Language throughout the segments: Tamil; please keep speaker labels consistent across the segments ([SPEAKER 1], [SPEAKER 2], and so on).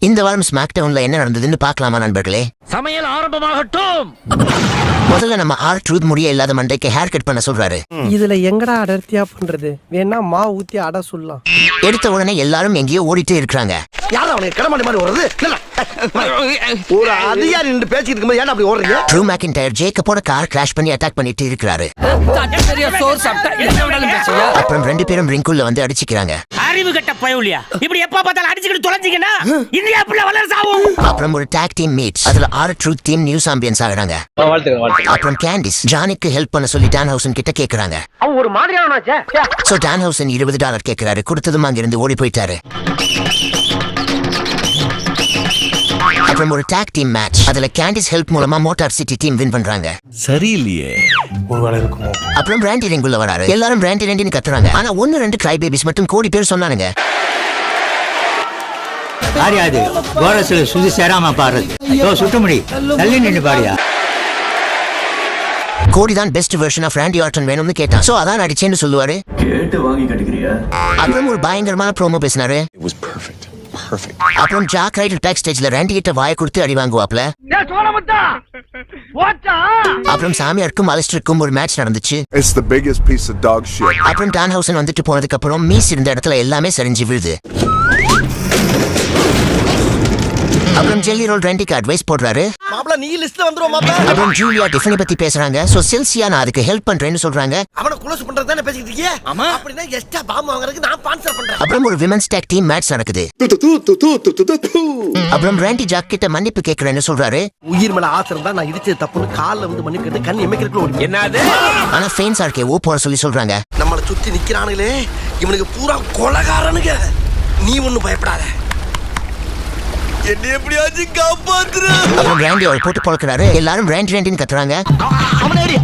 [SPEAKER 1] இந்த வாரம் ஸ்மாக் டவுன்ல என்ன நடந்ததுன்னு பார்க்கலாமா நண்பர்களே?
[SPEAKER 2] சமையல் ஆரம்பமாகட்டும்.
[SPEAKER 1] முதல்ல நம்ம ட்ரூத் முடிய இல்லாத மண்டைக்கு ஹேர் கட் பண்ண சொல்றாரு.
[SPEAKER 3] இதுல எங்கடா அடர்த்தியா பண்றது? வேணா மா ஊத்தி அட சொல்லலாம்.
[SPEAKER 1] எடுத்த உடனே எல்லாரும் எங்கேயோ ஓடிட்டே இருக்காங்க.
[SPEAKER 4] யாரா அவனுக்கு கடமாடி மாதிரி ஓடுறது? ஒரு அதிகாரி நின்று பேசிட்டு இருக்கும்போது ஏன் அப்படி ஓடுறீங்க?
[SPEAKER 1] ட்ரூ மேக்கின்டயர் ஜேக்கப்போட கார் கிராஷ் பண்ணி அட்டாக் பண்ணிட்டு இருக்காரு. அப்புறம் ரெண்டு பேரும் ரிங்குள்ள வந்து அடிச்சுக்கிறாங்க.
[SPEAKER 2] அறிவு கட்ட பயவுலியா இப்படி எப்ப பார்த்தாலும் அடிச்சுக்கிட்டு தொலைஞ்சிங்கன்னா இந்தியா புள்ள வளர சாவும்.
[SPEAKER 1] அப்புறம் ஒரு டாக் டீம் மீட்ஸ். அதுல ட்ரூத் டீம் நியூஸ் ஆம்பியன்ஸ் ஆகுறாங்க. அப்புறம் கேண்டிஸ் ஜானிக்கு ஹெல்ப் பண்ண சொல்லி டான் ஹவுசன் கிட்ட கேக்குறாங்க.
[SPEAKER 2] அவன் ஒரு மாதிரியானே.
[SPEAKER 1] சோ டான் ஹவுசன் $20 கேக்குறாரு. கொடுத்ததும் அங்கிருந்து ஓடி போயிட்டாரு. அப்புறம் ஒரு டாக் டீம் மேட்ச். அதுல கேண்டிஸ் ஹெல்ப் மூலமா மோட்டார் சிட்டி டீம் வின் பண்றாங்க.
[SPEAKER 5] சரியில்லையே.
[SPEAKER 4] ஒருவேளை இருக்குமோ?
[SPEAKER 1] அப்புறம் பிராண்டி ரிங்குள்ள வராரு. எல்லாரும் பிராண்டி ரெண்டின்னு கத்துறாங்க. ஆனா 1-2 கிரை பேபிஸ் மட்டும் கோடி பேர் சொன்னானுங்க.
[SPEAKER 6] பாரியாது கோரஸ்ல சுதி சேராம பாடுறது. சுட்டுமுடி தள்ளி நின்று பாரியா.
[SPEAKER 1] கோடி தான் best version of Randy Orton வேணும்னு கேட்டான். சோ அதான் அடிச்சேன்னு சொல்லுவாரு.
[SPEAKER 7] கேட்டு வாங்கி கட்டிக்கிறியா?
[SPEAKER 1] அப்புறம் ஒரு பயங்கரமான ப்ரோமோ பேசினாரு. அப்புறம் ஜாக் ரைடர் பேக் ஸ்டேஜ்ல ராண்டி கிட்ட வாயை கொடுத்து அடி வாங்குவாப்ல. அப்புறம் சாமியாருக்கும் அலிஸ்டருக்கும் ஒரு மேட்ச் நடந்துச்சு.
[SPEAKER 8] It's the biggest piece of dog shit.
[SPEAKER 1] அப்புறம் டான் ஹவுசன் வந்துட்டு போனதுக்கு அப்புறம் மீஸ் இருந்த இடத்துல எல்லாமே சரிஞ்சு விழுது. அப்புறம் ஜெல்லி ரோல் ரெண்டிக்கு அட்வைஸ் போடுறாரு.
[SPEAKER 4] மாப்ள நீ லிஸ்ட்ல வந்துரும் மாப்ள.
[SPEAKER 1] அப்புறம் ஜூலியா டிஃபனி பத்தி பேசுறாங்க. சோ செல்சியா நான் அதுக்கு ஹெல்ப் பண்றேன்னு சொல்றாங்க.
[SPEAKER 4] அவன குளோஸ் பண்றது தானே பேசிட்டு இருக்கீங்க? ஆமா. அப்படினா எக்ஸ்ட்ரா பாம் வாங்குறதுக்கு நான் ஸ்பான்சர் பண்றேன்.
[SPEAKER 1] அப்புறம் ஒரு விமென்ஸ் டாக் டீம் மேட்ச் நடக்குது. அப்புறம் ராண்டி ஜாக் கிட்ட மன்னிப்பு கேக்குறேன்னு சொல்றாரு.
[SPEAKER 4] உயிர் மேல ஆசை இருந்தா நான் இடிச்சது தப்புன்னு கால்ல வந்து மன்னிப்பு கேட்டு கண்ணு எமைக்கிறதுக்குள்ள ஓடி. என்னது?
[SPEAKER 1] ஆனா ஃபேன்ஸ் ஆர்க்கே ஓ போற சொல்லி சொல்றாங்க.
[SPEAKER 4] நம்மள சுத்தி நிக்கறானுங்களே இவனுக்கு பூரா கொலகாரனுங்க. நீ ஒண்ணும் பயப்படாத. என்ன எப்படியாச்சு காப்பாத்துற.
[SPEAKER 1] அப்புறம் ராண்டி அவர் போட்டு பொளக்குறாரு. எல்லாரும் ராண்டின்னு கத்துறாங்க.
[SPEAKER 4] அவனேடி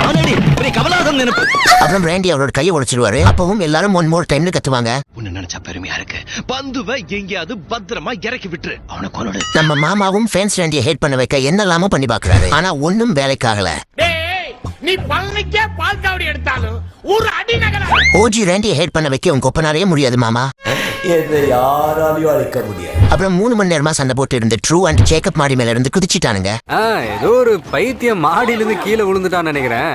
[SPEAKER 4] பெரிய கமலஹாசன் நினைப்பு.
[SPEAKER 1] அப்புறம் ராண்டி அவரோட கையை உடைச்சிடுவாரு. அப்பவும் எல்லாரும் ஒன் மோர் டைம்னு கத்துவாங்க.
[SPEAKER 4] உன்னை நினைச்சா பெருமையா இருக்கு. பந்துவை எங்கேயாவது பத்திரமா இறக்கி விட்டுரு. அவனை கொன்னுடு.
[SPEAKER 1] நம்ம மாமாவும் ஃபேன்ஸ் ராண்டியை ஹேட் பண்ண வைக்க என்னெல்லாமோ பண்ணி பாக்குறாரு. ஆனா ஒன்னும் வேலைக்காகல.
[SPEAKER 2] நீ பல்லுக்கே பால் காவடி எடுத்தாலும் ஒரு அடி நகர.
[SPEAKER 1] ஓஜி ராண்டியை ஹேட் பண்ண வைக்க உங்க கொப்பனாரே முடியாது மாமா.
[SPEAKER 7] இதை யாராலையும் அழிக்க முடியாது.
[SPEAKER 1] அப்புறம் 3 மணி நேரமா சண்டை போட்டு இருந்து ட்ரூ அண்ட் ஜேக்கப் மாடி மேல இருந்து குதிச்சிட்டானுங்க.
[SPEAKER 9] ஏதோ ஒரு பைத்தியம் மாடியில இருந்து கீழே விழுந்துட்டான்னு நினைக்கிறேன்.